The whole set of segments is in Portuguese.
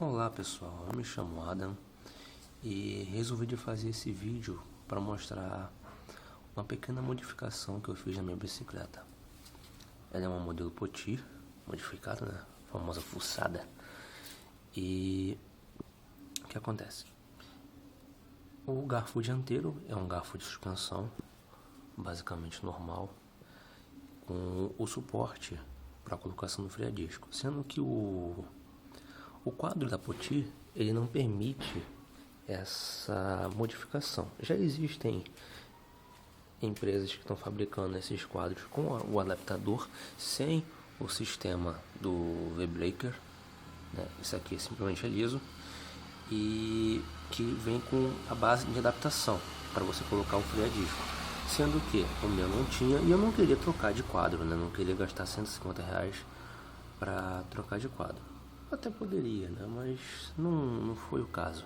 Olá pessoal, eu me chamo Adam e resolvi de fazer esse vídeo para mostrar uma pequena modificação que eu fiz na minha bicicleta. Ela é uma modelo Poti, modificada, né? A famosa fuçada. E o que acontece? O garfo dianteiro é um garfo de suspensão, basicamente normal, com o suporte para a colocação do freio a disco, sendo que o quadro da Poti, ele não permite essa modificação. Já existem empresas que estão fabricando esses quadros com o adaptador sem o sistema do V-Breaker, né? Isso aqui simplesmente é liso e que vem com a base de adaptação para você colocar o freio a disco. Sendo que o meu não tinha e eu não queria trocar de quadro, né? Não queria gastar R$150 para trocar de quadro. Até poderia, né? Mas não foi o caso.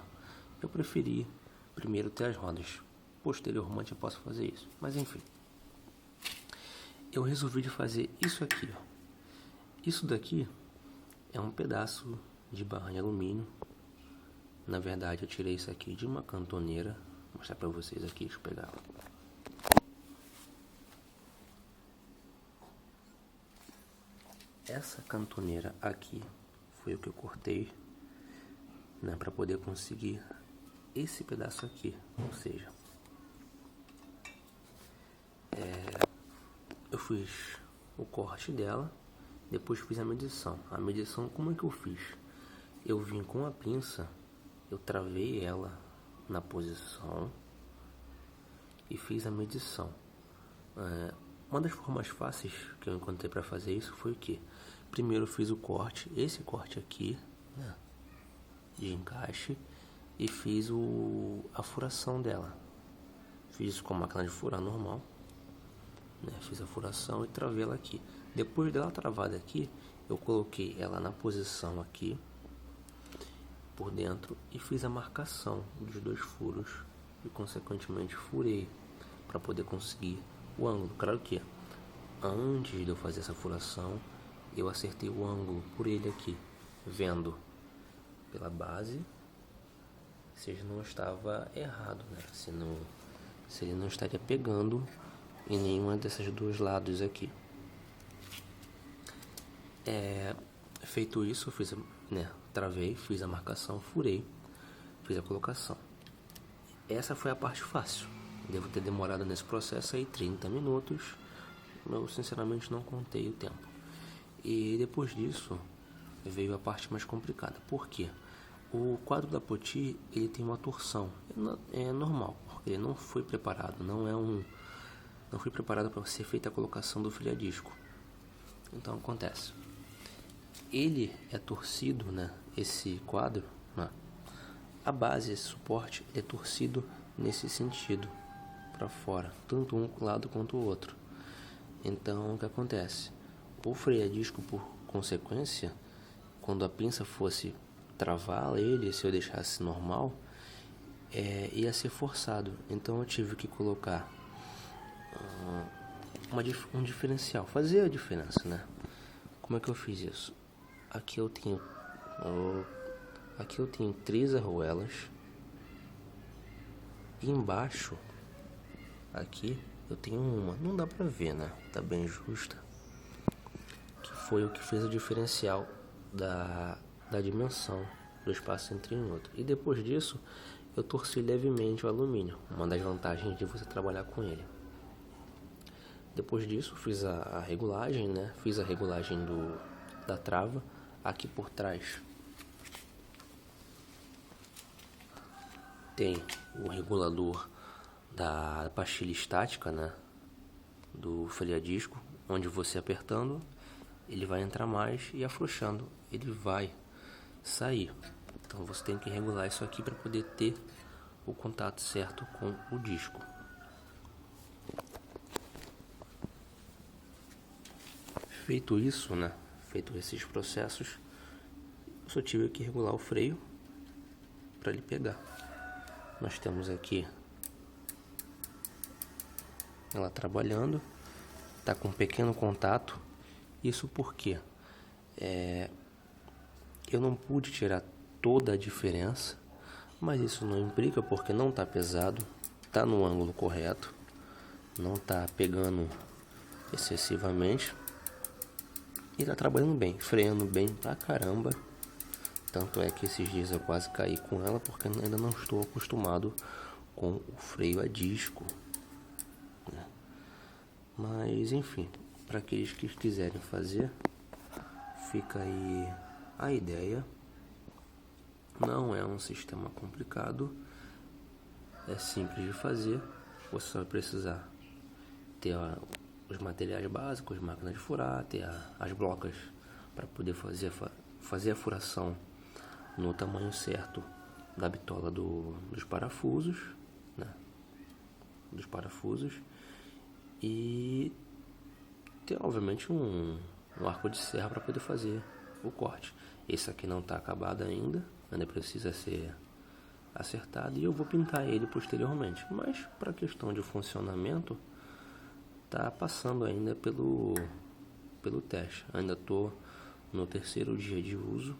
Eu preferi primeiro ter as rodas. Posteriormente eu posso fazer isso. Mas enfim. Eu resolvi de fazer isso aqui, ó. Isso daqui é um pedaço de barra de alumínio. Na verdade eu tirei isso aqui de uma cantoneira. Vou mostrar pra vocês aqui, deixa eu pegar. Essa cantoneira aqui foi o que eu cortei, né, para poder conseguir esse pedaço aqui. Ou seja, eu fiz o corte dela, depois fiz a medição. A medição, como é que eu fiz? Eu vim com a pinça, eu travei ela na posição e fiz a medição. Uma das formas fáceis que eu encontrei para fazer isso foi o que? Primeiro eu fiz o corte, esse corte aqui, né, de encaixe, e fiz a furação dela. Fiz isso com a máquina de furar normal, né, fiz a furação e travei ela aqui. Depois dela travada aqui, eu coloquei ela na posição aqui, por dentro, e fiz a marcação dos dois furos e consequentemente furei para poder conseguir o ângulo. Claro que antes de eu fazer essa furação, eu acertei o ângulo por ele aqui, vendo pela base se ele não estava errado, né? Se ele não estaria pegando em nenhuma desses dois lados aqui. Feito isso, eu fiz, né, travei, fiz a marcação, furei, fiz a colocação. Essa foi a parte fácil. Devo ter demorado nesse processo aí 30 minutos. Eu sinceramente não contei o tempo. E depois disso veio a parte mais complicada. Por quê? O quadro da Poti, ele tem uma torção. É normal, porque ele não foi preparado. Não foi preparado para ser feita a colocação do freio a disco. Então acontece. Ele é torcido, né? Esse quadro, né? A base, esse suporte, ele é torcido nesse sentido, para fora, tanto um lado quanto o outro. Então o que acontece? O freio a disco, por consequência, quando a pinça fosse travar ele, se eu deixasse normal, ia ser forçado. Então eu tive que colocar um diferencial, fazer a diferença, né? Como é que eu fiz isso? Aqui eu tenho 3 arruelas e embaixo aqui eu tenho uma, não dá pra ver, né? Tá bem justa. Que foi o que fez o diferencial da dimensão do espaço entre um e outro. E depois disso eu torci levemente o alumínio, uma das vantagens de você trabalhar com ele. Depois disso fiz a regulagem, né? Fiz a regulagem da trava aqui por trás. Tem o regulador da pastilha estática, né, do freio a disco, onde você apertando, ele vai entrar mais e afrouxando, ele vai sair. Então você tem que regular isso aqui para poder ter o contato certo com o disco. Feito isso, né, feito esses processos, eu só tive que regular o freio para ele pegar. Nós temos aqui ela trabalhando, tá com um pequeno contato. Isso porque eu não pude tirar toda a diferença, mas isso não implica porque não está pesado, está no ângulo correto, não está pegando excessivamente e está trabalhando bem, freando bem pra caramba. Tanto é que esses dias eu quase caí com ela porque ainda não estou acostumado com o freio a disco, né? Mas enfim, para aqueles que quiserem fazer, fica aí a ideia. Não é um sistema complicado, é simples de fazer. Você só vai precisar ter os materiais básicos, máquina de furar, ter as blocas para poder fazer a furação no tamanho certo da bitola dos parafusos, né? Dos parafusos, e ter obviamente um arco de serra para poder fazer o corte. Esse aqui não está acabado ainda precisa ser acertado e eu vou pintar ele posteriormente, mas para questão de funcionamento tá passando ainda pelo teste. Ainda tô no 3º dia de uso,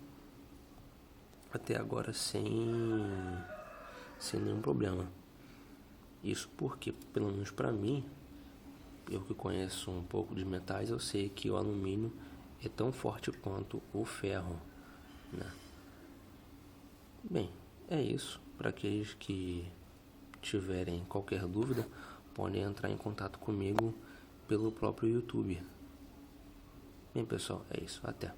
até agora sem nenhum problema. Isso porque, pelo menos para mim, eu que conheço um pouco de metais, eu sei que o alumínio é tão forte quanto o ferro, né? Bem, é isso. Para aqueles que tiverem qualquer dúvida, podem entrar em contato comigo pelo próprio YouTube. Bem, pessoal, é isso. Até.